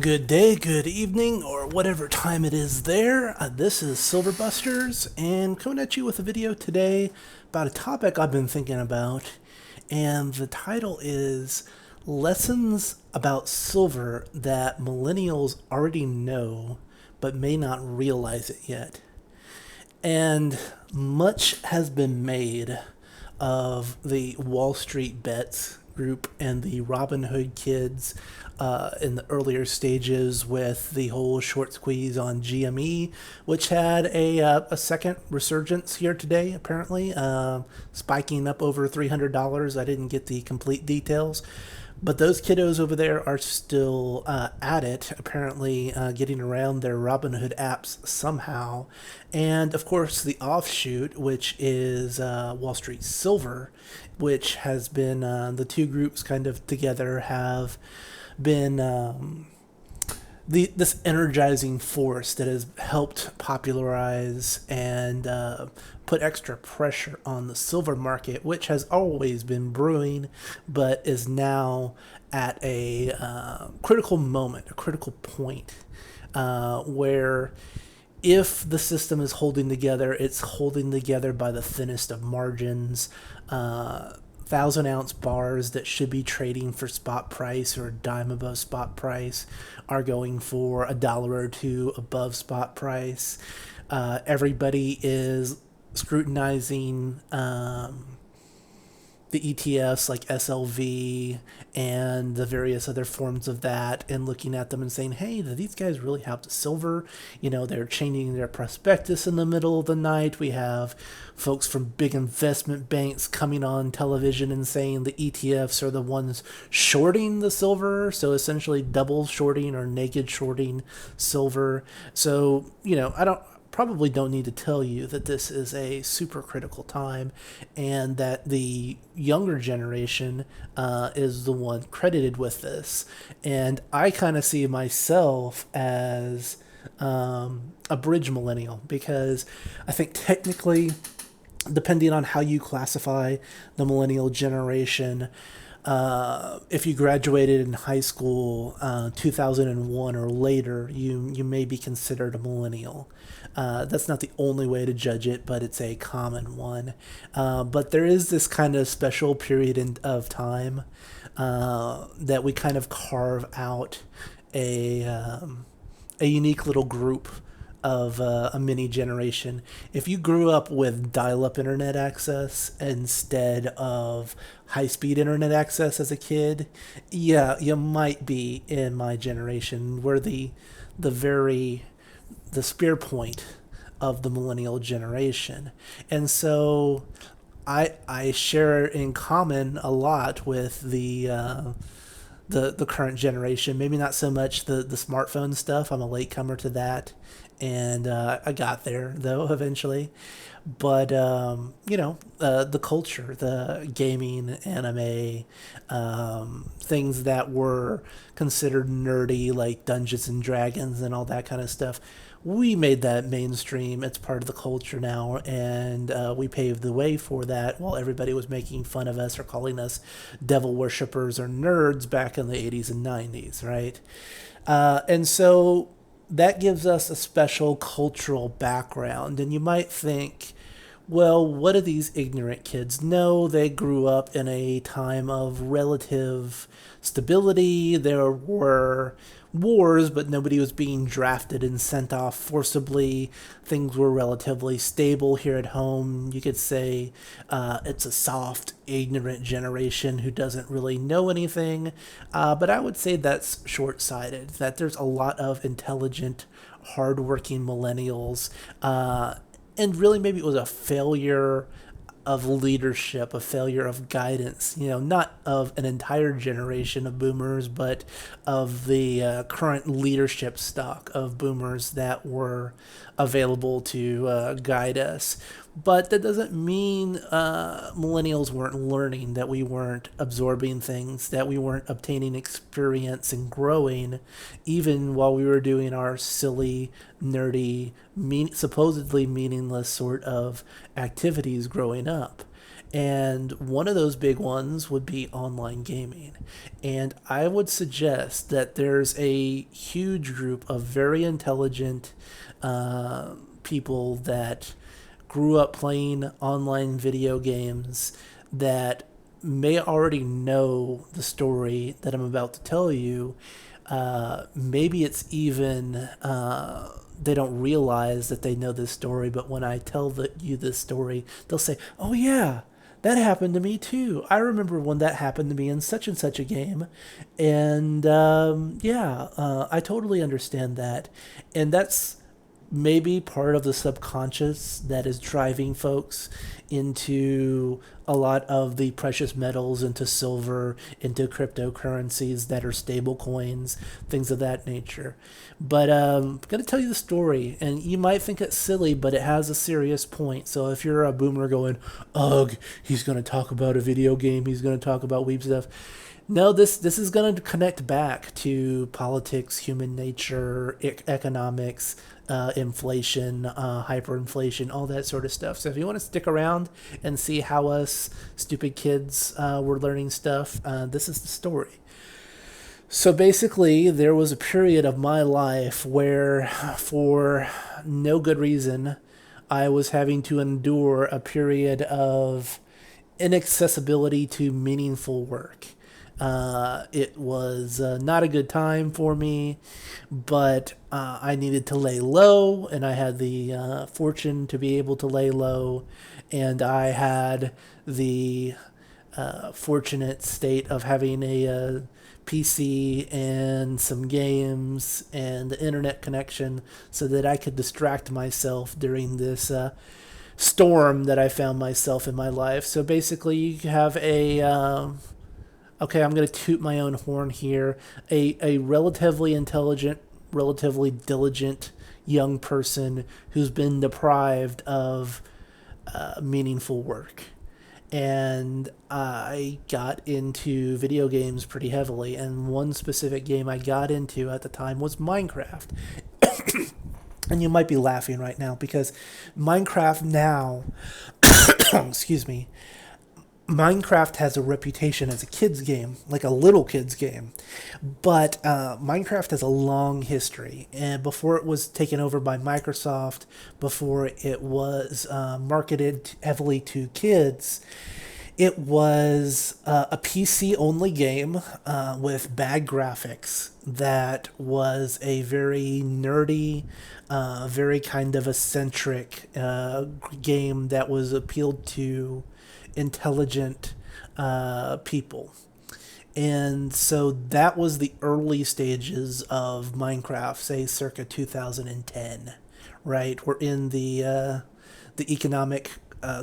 Good day, good evening, or whatever time it is there. This is Silverbusters, and coming at you with a video today about a topic I've been thinking about. And the title is Lessons About Silver That Millennials Already Know, but may not realize it yet. And much has been made of the Wall Street Bets group and the Robin Hood kids in the earlier stages with the whole short squeeze on GME, which had a second resurgence here today, apparently, spiking up over $300. I didn't get the complete details. But those kiddos over there are still at it, apparently getting around their Robinhood apps somehow. And of course, the offshoot, which is Wall Street Silver, which has been the two groups kind of together have been this energizing force that has helped popularize and put extra pressure on the silver market, which has always been brewing, but is now at a critical moment, a critical point, where if the system is holding together, it's holding together by the thinnest of margins. 1,000 ounce bars that should be trading for spot price or a dime above spot price are going for a dollar or two above spot price. Everybody is scrutinizing the ETFs like SLV and the various other forms of that and looking at them and saying, hey, do these guys really have the silver? You know, they're changing their prospectus in the middle of the night. We have folks from big investment banks coming on television and saying the ETFs are the ones shorting the silver. So essentially double shorting or naked shorting silver. So, I probably don't need to tell you that this is a super critical time and that the younger generation is the one credited with this. And I kind of see myself as a bridge millennial because I think technically, depending on how you classify the millennial generation, if you graduated in high school 2001 or later, you may be considered a millennial. That's not the only way to judge it, but it's a common one. But there is this kind of special period of time that we kind of carve out a unique little group of a mini generation. If you grew up with dial-up internet access instead of high-speed internet access as a kid, yeah, you might be in my generation. We're the spear point of the millennial generation, and so I share in common a lot with the current generation. Maybe not so much the smartphone stuff. I'm a latecomer to that, and I got there though eventually. But the culture, the gaming, anime, things that were considered nerdy, like Dungeons and Dragons and all that kind of stuff. We made that mainstream. It's part of the culture now, and we paved the way for that while everybody was making fun of us or calling us devil worshippers or nerds back in the 80s and 90s, right? And so that gives us a special cultural background. And you might think, well, what do these ignorant kids know? They grew up in a time of relative stability. There were wars, but nobody was being drafted and sent off forcibly. Things were relatively stable here at home. You could say it's a soft, ignorant generation who doesn't really know anything. But I would say that's short-sighted, that there's a lot of intelligent, hardworking millennials. And really, maybe it was a failure of leadership, a failure of guidance, not of an entire generation of boomers, but of the current leadership stock of boomers that were available to guide us. But that doesn't mean millennials weren't learning, that we weren't absorbing things, that we weren't obtaining experience and growing, even while we were doing our silly, nerdy, supposedly meaningless sort of activities growing up. And one of those big ones would be online gaming. And I would suggest that there's a huge group of very intelligent people that grew up playing online video games that may already know the story that I'm about to tell you. Maybe it's even they don't realize that they know this story, but when I tell you this story, they'll say, "Oh yeah, that happened to me too. I remember when that happened to me in such and such a game," and yeah, I totally understand that, and that's maybe part of the subconscious that is driving folks into a lot of the precious metals, into silver, into cryptocurrencies that are stable coins, things of that nature. But I'm going to tell you the story, and you might think it's silly, but it has a serious point. So if you're a boomer going, ugh, he's going to talk about a video game, he's going to talk about weeb stuff. No, this is going to connect back to politics, human nature, economics, inflation, hyperinflation, all that sort of stuff. So if you want to stick around and see how us stupid kids were learning stuff, this is the story. So basically, there was a period of my life where, for no good reason, I was having to endure a period of inaccessibility to meaningful work. It was not a good time for me, but I needed to lay low, and I had the fortune to be able to lay low, and I had the fortunate state of having a PC and some games and the internet connection so that I could distract myself during this storm that I found myself in my life. So basically, you have a okay, I'm going to toot my own horn here. A relatively intelligent, relatively diligent young person who's been deprived of meaningful work. And I got into video games pretty heavily. And one specific game I got into at the time was Minecraft. And you might be laughing right now because Minecraft now, excuse me, Minecraft has a reputation as a kid's game, like a little kid's game. But Minecraft has a long history. And before it was taken over by Microsoft, before it was marketed heavily to kids, it was a PC only game with bad graphics that was a very nerdy, very kind of eccentric game that was appealed to intelligent people. And so that was the early stages of Minecraft, say circa 2010, right? We're in the economic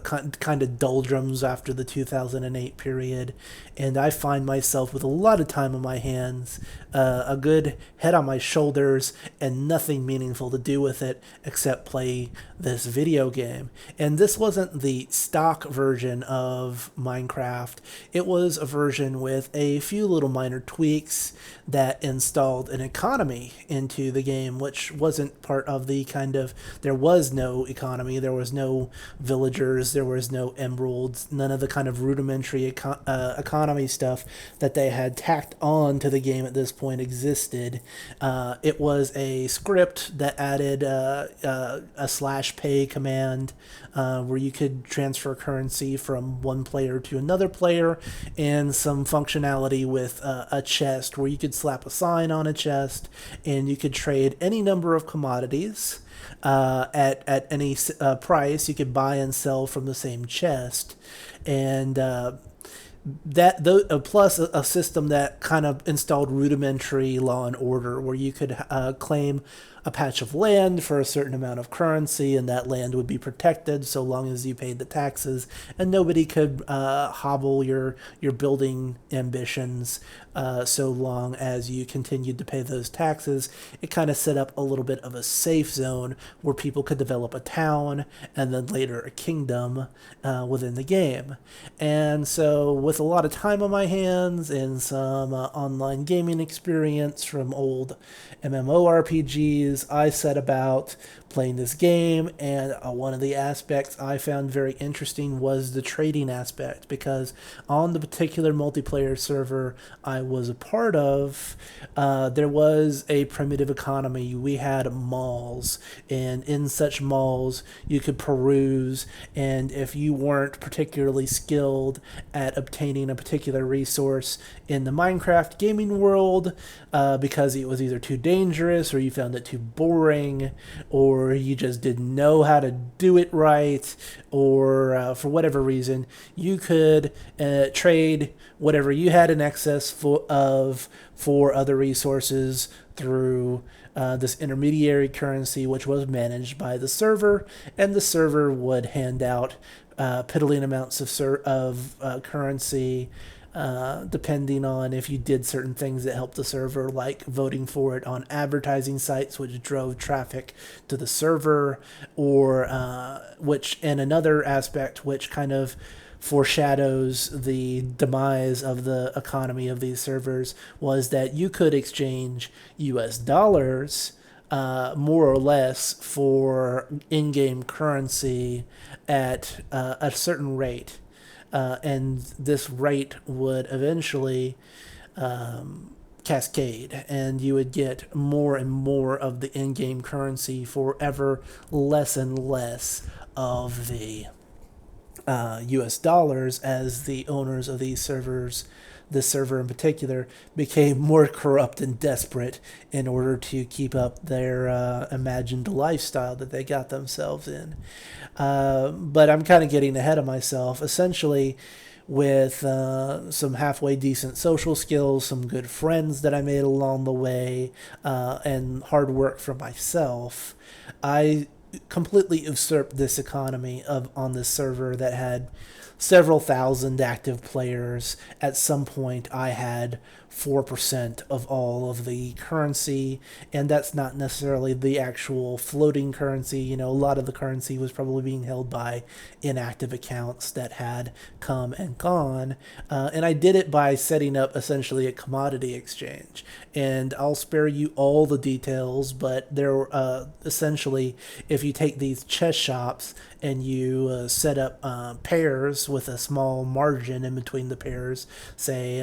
kind of doldrums after the 2008 period, and I find myself with a lot of time on my hands, a good head on my shoulders, and nothing meaningful to do with it except play this video game. And this wasn't the stock version of Minecraft. It was a version with a few little minor tweaks that installed an economy into the game, which wasn't part of the kind of, there was no economy, there was no villagers, there was no emeralds, none of the kind of rudimentary economy stuff that they had tacked on to the game at this point existed. It was a script that added a slash pay command where you could transfer currency from one player to another player, and some functionality with a chest where you could slap a sign on a chest and you could trade any number of commodities at any price. You could buy and sell from the same chest, and plus a system that kind of installed rudimentary law and order, where you could claim a patch of land for a certain amount of currency, and that land would be protected so long as you paid the taxes, and nobody could hobble your building ambitions so long as you continued to pay those taxes. It kind of set up a little bit of a safe zone where people could develop a town and then later a kingdom within the game. And so, with a lot of time on my hands and some online gaming experience from old MMORPGs, I set about playing this game, and one of the aspects I found very interesting was the trading aspect, because on the particular multiplayer server I was a part of, there was a primitive economy. We had malls, and in such malls you could peruse, and if you weren't particularly skilled at obtaining a particular resource in the Minecraft gaming world, because it was either too dangerous or you found it too boring, or you just didn't know how to do it right, or for whatever reason, you could trade whatever you had in excess for other resources through this intermediary currency, which was managed by the server, and the server would hand out piddling amounts of currency, depending on if you did certain things that helped the server, like voting for it on advertising sites, which drove traffic to the server, or which, and another aspect which kind of foreshadows the demise of the economy of these servers, was that you could exchange US dollars more or less for in-game currency at a certain rate, and this rate would eventually cascade, and you would get more and more of the in-game currency for ever less and less of the US dollars, as the owners of these servers, this server in particular, became more corrupt and desperate in order to keep up their imagined lifestyle that they got themselves in. But I'm kind of getting ahead of myself. Essentially, with some halfway decent social skills, some good friends that I made along the way, and hard work for myself, I completely usurped this economy of on this server that had several thousand active players. At some point, I had 4% of all of the currency, and that's not necessarily the actual floating currency. You know, a lot of the currency was probably being held by inactive accounts that had come and gone, and I did it by setting up essentially a commodity exchange. And I'll spare you all the details, but there, essentially, if you take these chess shops and you set up pairs with a small margin in between the pairs. Say,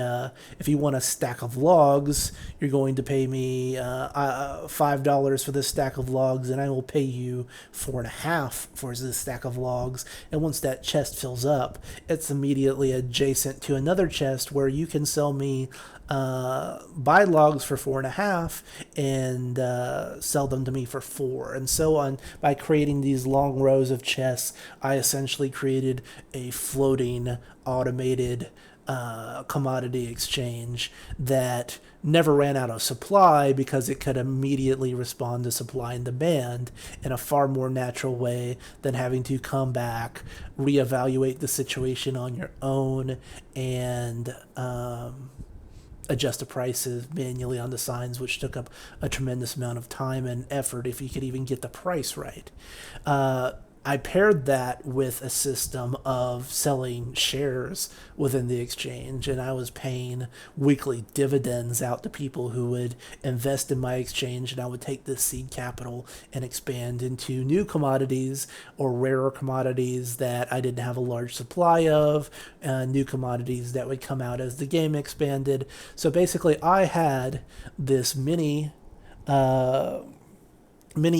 if you want a stack of logs, you're going to pay me $5 for this stack of logs, and I will pay you 4.5 for this stack of logs. And once that chest fills up, it's immediately adjacent to another chest where you can sell me buy logs for 4.5 and sell them to me for 4, and so on. By creating these long rows of chests, I essentially created a floating automated commodity exchange that never ran out of supply, because it could immediately respond to supply and demand in a far more natural way than having to come back, reevaluate the situation on your own, and adjust the prices manually on the signs, which took up a tremendous amount of time and effort if you could even get the price right. I paired that with a system of selling shares within the exchange, and I was paying weekly dividends out to people who would invest in my exchange, and I would take this seed capital and expand into new commodities or rarer commodities that I didn't have a large supply of, new commodities that would come out as the game expanded. So basically, I had this mini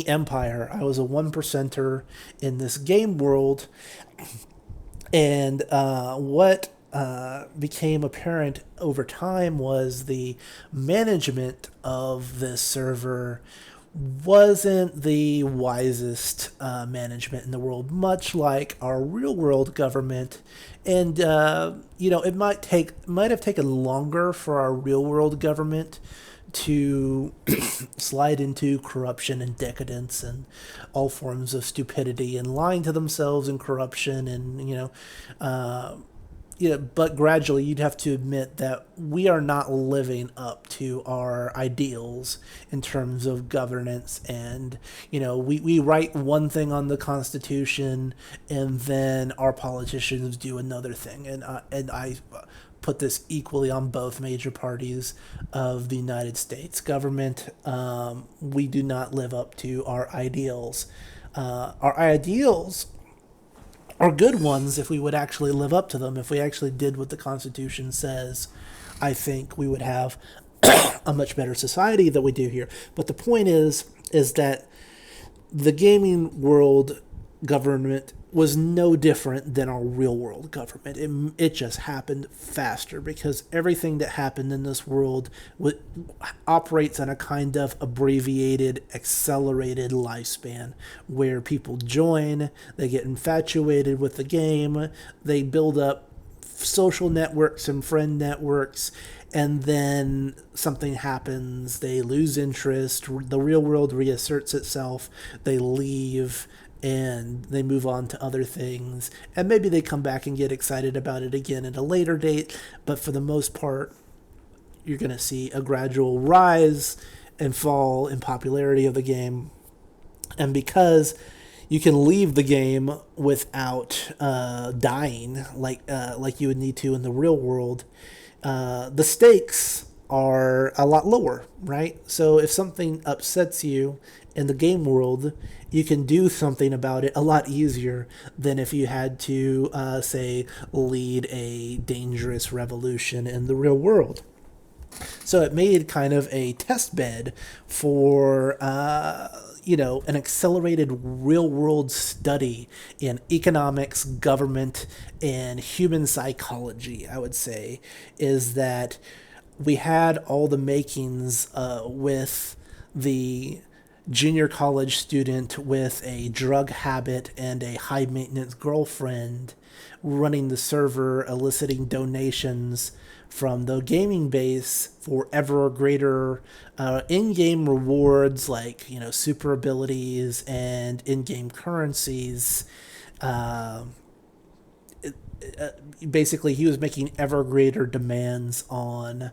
empire. I was a one percenter in this game world, and what became apparent over time was the management of this server wasn't the wisest management in the world, much like our real world government. And it might have taken longer for our real world government to slide into corruption and decadence and all forms of stupidity and lying to themselves and corruption, and yeah, but gradually you'd have to admit that we are not living up to our ideals in terms of governance. And we write one thing on the Constitution, and then our politicians do another thing. And I put this equally on both major parties of the United States government. We do not live up to our ideals. Our ideals are good ones if we would actually live up to them. If we actually did what the Constitution says, I think we would have a much better society than we do here. But the point is that the gaming world government was no different than our real world government. It just happened faster because everything that happened in this world operates on a kind of abbreviated, accelerated lifespan where people join, they get infatuated with the game, they build up social networks and friend networks, and then something happens, they lose interest, the real world reasserts itself, they leave, and they move on to other things, and maybe they come back and get excited about it again at a later date. But for the most part, you're going to see a gradual rise and fall in popularity of the game. And because you can leave the game without dying like you would need to in the real world, the stakes are a lot lower, right? So if something upsets you in the game world, you can do something about it a lot easier than if you had to, say, lead a dangerous revolution in the real world. So it made kind of a test bed for, an accelerated real world study in economics, government, and human psychology, I would say, is that we had all the makings with the junior college student with a drug habit and a high maintenance girlfriend running the server, eliciting donations from the gaming base for ever greater in-game rewards like super abilities and in-game currencies. Uh, Basically, he was making ever greater demands on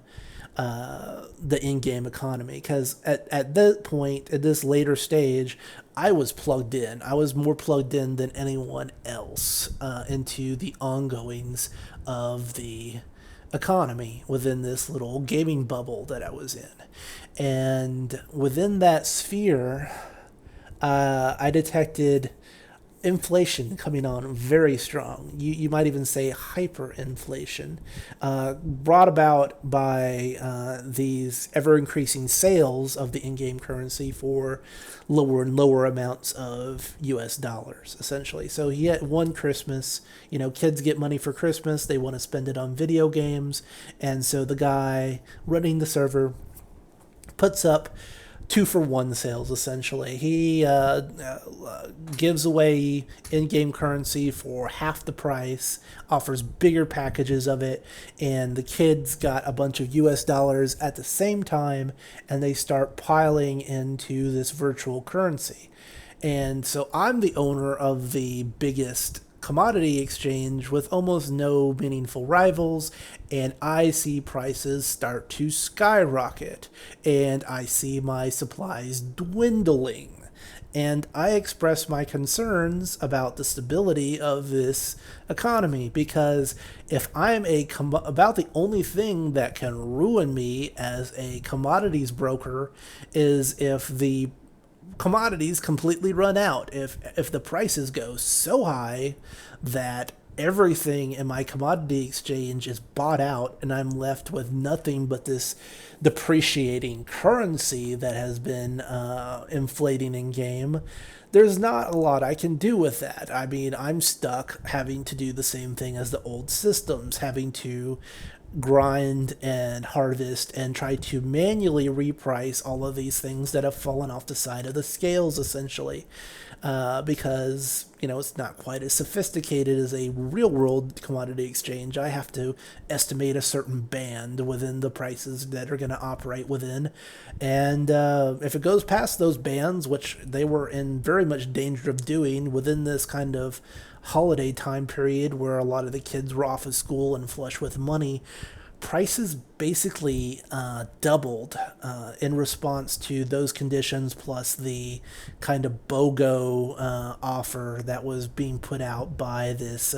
the in-game economy, because at that point, at this later stage, I was plugged in. I was more plugged in than anyone else into the ongoings of the economy within this little gaming bubble that I was in. And within that sphere, I detected inflation coming on very strong. You might even say hyperinflation, brought about by these ever increasing sales of the in game currency for lower and lower amounts of US dollars, essentially. So yet one Christmas, kids get money for Christmas, they want to spend it on video games, and so the guy running the server puts up 2-for-1 sales, essentially. He gives away in-game currency for half the price, offers bigger packages of it, and the kids got a bunch of US dollars at the same time, and they start piling into this virtual currency. And so I'm the owner of the biggest commodity exchange with almost no meaningful rivals, and I see prices start to skyrocket, and I see my supplies dwindling. And I express my concerns about the stability of this economy, because if I'm about the only thing that can ruin me as a commodities broker is if the commodities completely run out. If the prices go so high that everything in my commodity exchange is bought out and I'm left with nothing but this depreciating currency that has been inflating in game, there's not a lot I can do with that. I mean, I'm stuck having to do the same thing as the old systems, having to grind and harvest and try to manually reprice all of these things that have fallen off the side of the scales, essentially, because it's not quite as sophisticated as a real world commodity exchange. I have to estimate a certain band within the prices that are going to operate within, and if it goes past those bands, which they were in very much danger of doing within this kind of holiday time period where a lot of the kids were off of school and flush with money, prices basically doubled in response to those conditions, plus the kind of BOGO offer that was being put out by this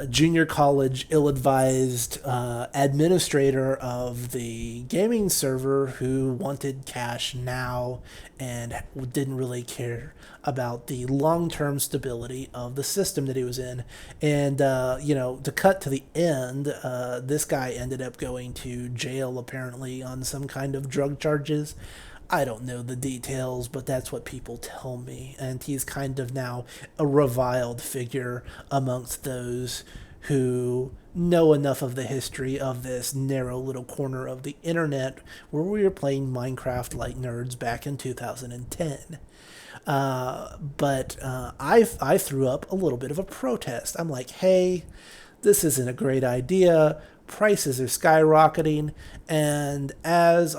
junior college ill-advised administrator of the gaming server who wanted cash now and didn't really care about the long-term stability of the system that he was in. And to cut to the end, this guy ended up going to jail apparently on some kind of drug charges. I don't know the details, but that's what people tell me. And he's kind of now a reviled figure amongst those who know enough of the history of this narrow little corner of the internet where we were playing Minecraft like nerds back in 2010. But I threw up a little bit of a protest. I'm like, hey, this isn't a great idea. Prices are skyrocketing, and as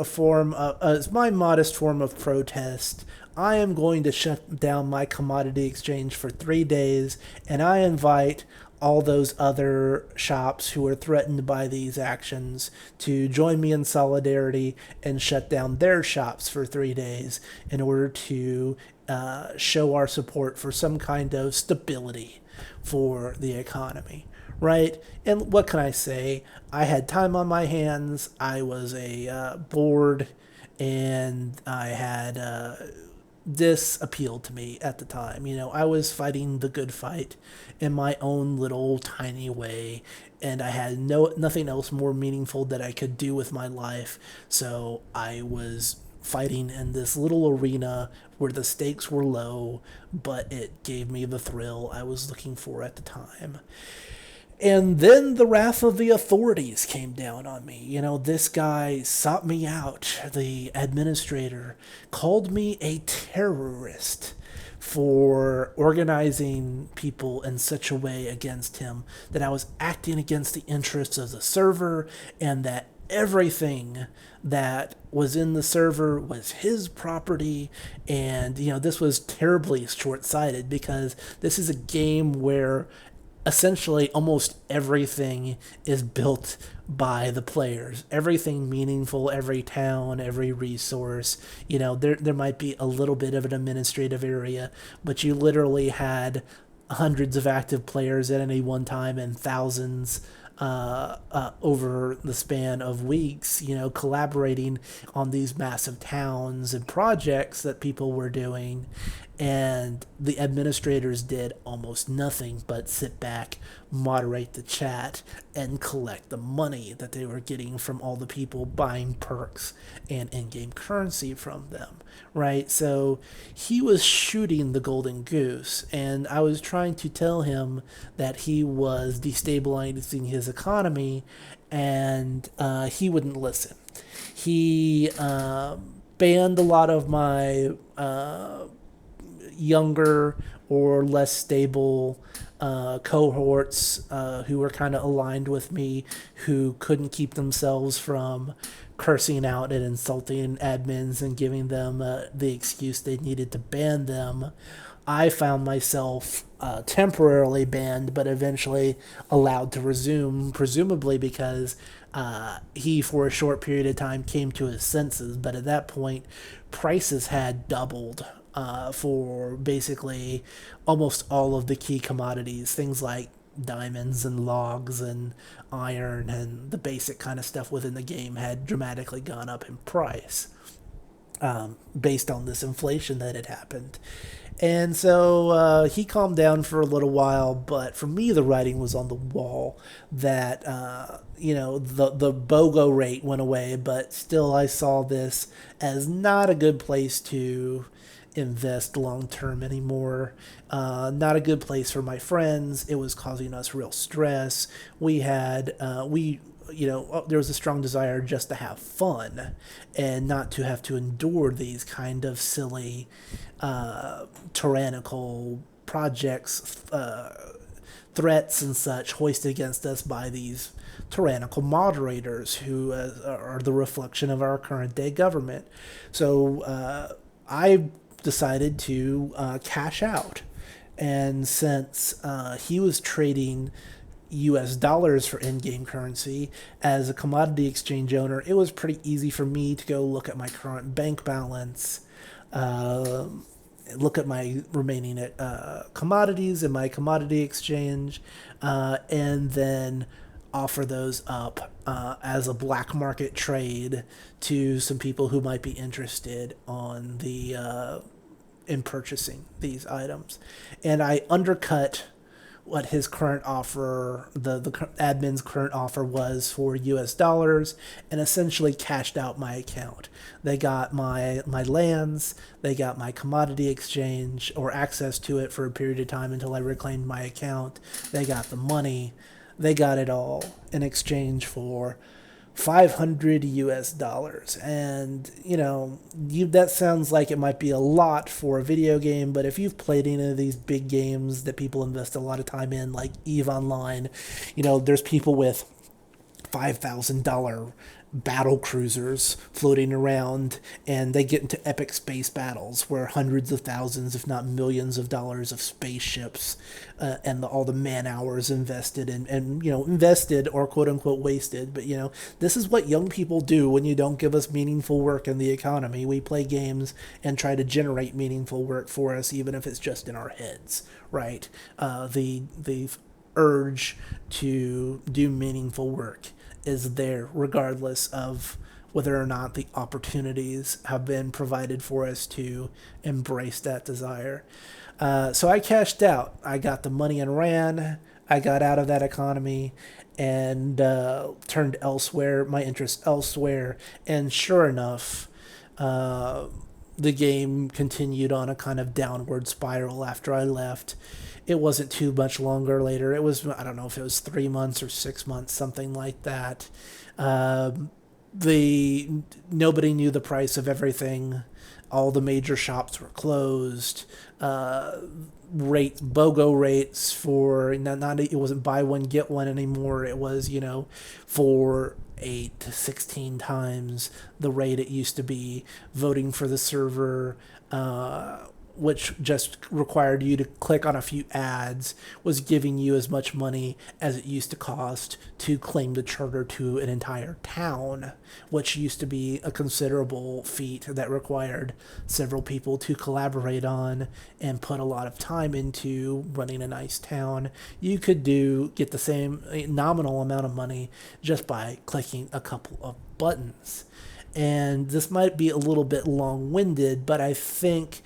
my modest form of protest, I am going to shut down my commodity exchange for 3 days, and I invite all those other shops who are threatened by these actions to join me in solidarity and shut down their shops for 3 days in order to show our support for some kind of stability for the economy, right? And what can I say? I had time on my hands. I was bored, and I had this appealed to me at the time. I was fighting the good fight in my own little tiny way, and I had nothing else more meaningful that I could do with my life. So I was fighting in this little arena where the stakes were low, but it gave me the thrill I was looking for at the time. And then the wrath of the authorities came down on me. This guy sought me out. The administrator called me a terrorist for organizing people in such a way against him that I was acting against the interests of the server, and that everything that was in the server was his property. And this was terribly short-sighted, because this is a game where essentially almost everything is built by the players. Everything meaningful, every town, every resource. There might be a little bit of an administrative area, but you literally had hundreds of active players at any one time, and thousands over the span of weeks, collaborating on these massive towns and projects that people were doing. And the administrators did almost nothing but sit back, moderate the chat, and collect the money that they were getting from all the people buying perks and in-game currency from them, right? So he was shooting the golden goose, and I was trying to tell him that he was destabilizing his economy, and he wouldn't listen. He banned a lot of my younger or less stable cohorts who were kind of aligned with me, who couldn't keep themselves from cursing out and insulting admins and giving them the excuse they needed to ban them. I found myself temporarily banned, but eventually allowed to resume, presumably because he, for a short period of time, came to his senses. But at that point, prices had doubled for basically almost all of the key commodities, things like diamonds and logs and iron, and the basic kind of stuff within the game had dramatically gone up in price based on this inflation that had happened. And so he calmed down for a little while, but for me, the writing was on the wall that, the BOGO rate went away, but still I saw this as not a good place to invest long term anymore. Not a good place for my friends. It was causing us real stress. There was a strong desire just to have fun and not to have to endure these kind of silly, tyrannical projects, threats and such hoisted against us by these tyrannical moderators who are the reflection of our current day government. So I decided to cash out. And since he was trading US dollars for in game currency as a commodity exchange owner, it was pretty easy for me to go look at my current bank balance, uh, look at my remaining commodities in my commodity exchange, and then offer those up as a black market trade to some people who might be interested on the in purchasing these items. And I undercut what his current offer, the admin's current offer was for US dollars, and essentially cashed out my account. They got my lands, they got my commodity exchange or access to it for a period of time until I reclaimed my account. They got the money, they got it all in exchange for 500 US dollars. And, that sounds like it might be a lot for a video game, but if you've played any of these big games that people invest a lot of time in, like EVE Online, there's people with $5,000 battle cruisers floating around, and they get into epic space battles where hundreds of thousands, if not millions of dollars of spaceships and all the man hours invested and invested or quote unquote wasted. But this is what young people do when you don't give us meaningful work in the economy. We play games and try to generate meaningful work for us, even if it's just in our heads, right? The urge to do meaningful work is there regardless of whether or not the opportunities have been provided for us to embrace that desire. So I cashed out. I got the money and ran. I got out of that economy and turned elsewhere, my interests elsewhere. And sure enough, the game continued on a kind of downward spiral after I left. It wasn't too much longer later. It was, I don't know if it was 3 months or 6 months, something like that. The Nobody knew the price of everything. All the major shops were closed. BOGO rates for not it wasn't buy one get one anymore. It was for 8 to 16 times the rate it used to be. Voting for the server, which just required you to click on a few ads, was giving you as much money as it used to cost to claim the charter to an entire town, which used to be a considerable feat that required several people to collaborate on and put a lot of time into running a nice town. You could get the same nominal amount of money just by clicking a couple of buttons. And this might be a little bit long-winded, but I think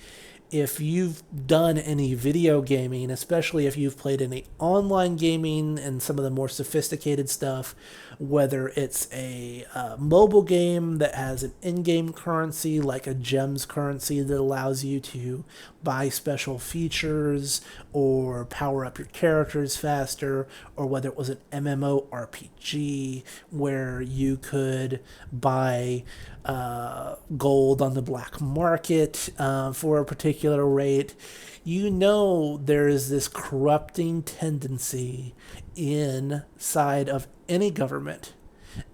if you've done any video gaming, especially if you've played any online gaming and some of the more sophisticated stuff, whether it's a mobile game that has an in-game currency like a gems currency that allows you to buy special features or power up your characters faster, or whether it was an MMORPG where you could buy gold on the black market for a particular rate, there is this corrupting tendency inside of any government.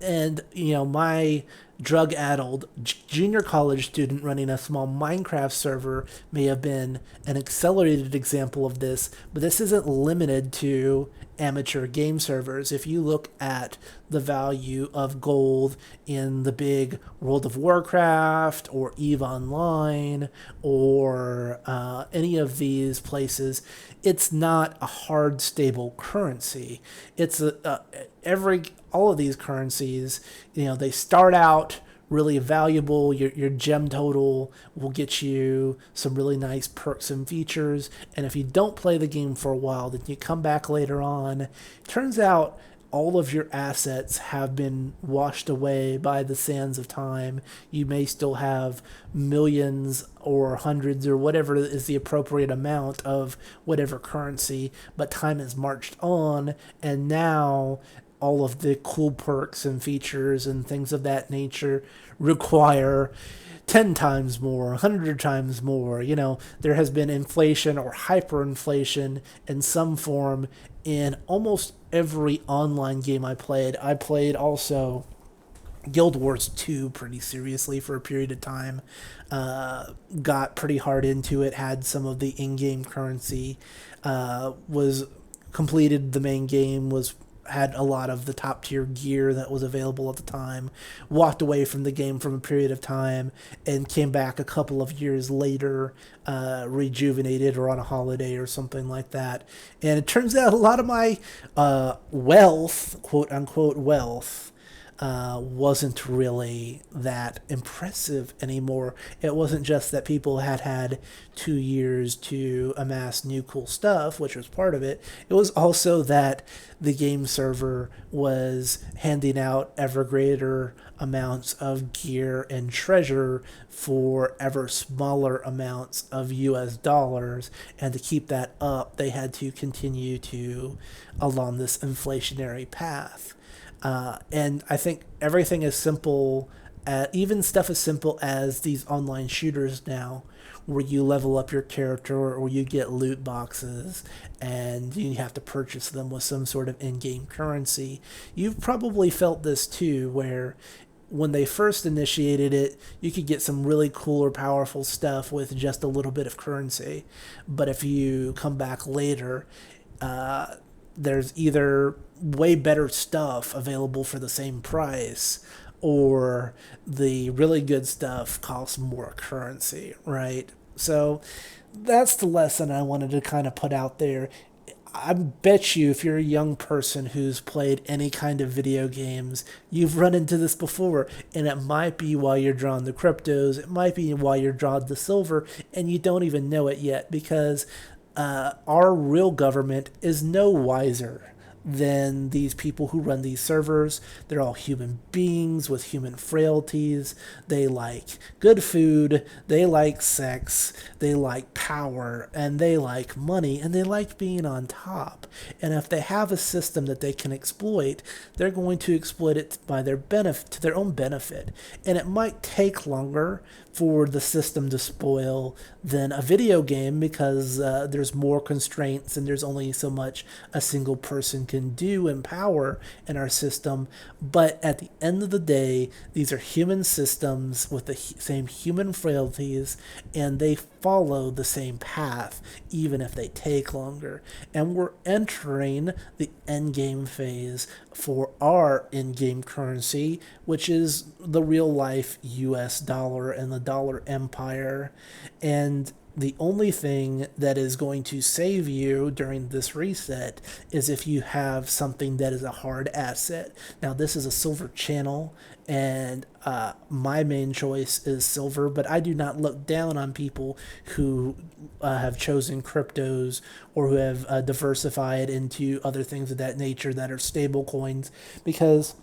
And, my drug-addled junior college student running a small Minecraft server may have been an accelerated example of this, but this isn't limited to amateur game servers. If you look at the value of gold in the big World of Warcraft or EVE Online or any of these places, it's not a hard, stable currency. It's all of these currencies, they start out really valuable. Your gem total will get you some really nice perks and features. And if you don't play the game for a while, then you come back later on. Turns out all of your assets have been washed away by the sands of time. You may still have millions or hundreds or whatever is the appropriate amount of whatever currency, but time has marched on, and now all of the cool perks and features and things of that nature require 10 times more, 100 times more. There has been inflation or hyperinflation in some form in almost every online game I played. I played also Guild Wars 2 pretty seriously for a period of time. Got pretty hard into it, had some of the in game currency, was completed the main game, was had a lot of the top tier gear that was available at the time, walked away from the game from a period of time, and came back a couple of years later, rejuvenated or on a holiday or something like that. And it turns out a lot of my wealth, quote unquote wealth, wasn't really that impressive anymore. It wasn't just that people had had 2 years to amass new cool stuff, which was part of it. It was also that the game server was handing out ever greater amounts of gear and treasure for ever smaller amounts of US dollars. And to keep that up, they had to continue to along this inflationary path. And I think everything is simple, even stuff as simple as these online shooters now, where you level up your character or you get loot boxes and you have to purchase them with some sort of in game currency. You've probably felt this too, where when they first initiated it, you could get some really cool or powerful stuff with just a little bit of currency. But if you come back later, there's either way better stuff available for the same price, or the really good stuff costs more currency, right? So that's the lesson I wanted to kind of put out there. I bet you if you're a young person who's played any kind of video games, you've run into this before. And it might be while you're drawing the cryptos, it might be while you're drawing the silver, and you don't even know it yet because our real government is no wiser than these people who run these servers. They're all human beings with human frailties. They like good food, they like sex, they like power, and they like money, and they like being on top. And if they have a system that they can exploit, they're going to exploit it by their benefit, to their own benefit. And it might take longer for the system to spoil than a video game because there's more constraints and there's only so much a single person can do and power in our system. But at the end of the day, these are human systems with the same human frailties, and they follow the same path even if they take longer. And we're entering the endgame phase for our in-game currency, which is the real life US dollar and the dollar empire. And the only thing that is going to save you during this reset is if you have something that is a hard asset. Now, this is a silver channel, and my main choice is silver, but I do not look down on people who have chosen cryptos or who have diversified into other things of that nature that are stable coins, because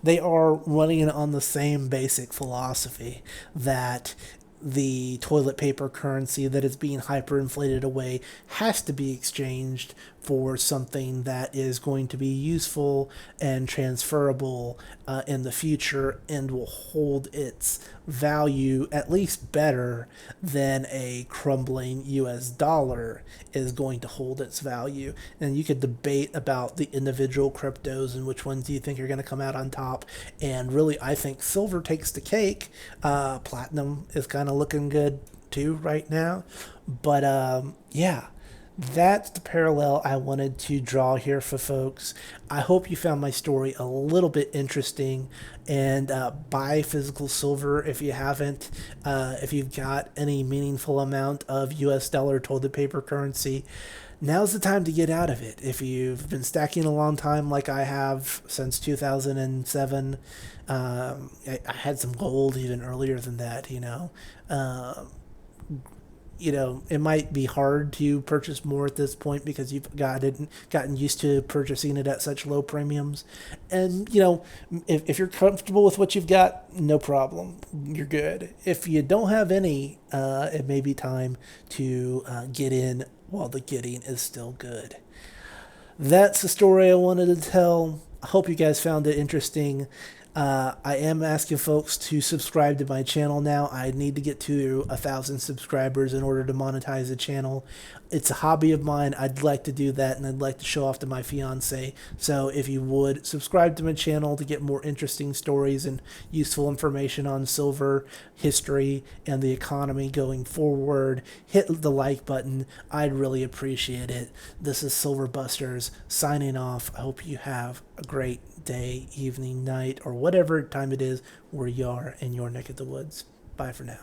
they are running on the same basic philosophy that the toilet paper currency that is being hyperinflated away has to be exchanged for something that is going to be useful and transferable in the future and will hold its value at least better than a crumbling US dollar is going to hold its value. And you could debate about the individual cryptos and which ones do you think are going to come out on top. And really, I think silver takes the cake. Platinum is kind of looking good too right now. But yeah, that's the parallel I wanted to draw here for folks. I hope you found my story a little bit interesting, and buy physical silver if you haven't. If you've got any meaningful amount of US dollar toilet paper currency, now's the time to get out of it. If you've been stacking a long time like I have since 2007, I had some gold even earlier than that, it might be hard to purchase more at this point because you've gotten used to purchasing it at such low premiums. And, if you're comfortable with what you've got, no problem. You're good. If you don't have any, it may be time to get in while the getting is still good. That's the story I wanted to tell. I hope you guys found it interesting. I am asking folks to subscribe to my channel now. I need to get to 1,000 subscribers in order to monetize the channel. It's a hobby of mine. I'd like to do that, and I'd like to show off to my fiance. So if you would subscribe to my channel to get more interesting stories and useful information on silver history and the economy going forward, hit the like button. I'd really appreciate it. This is Silver Busters signing off. I hope you have a great day, evening, night, or whatever time it is where you are in your neck of the woods. Bye for now.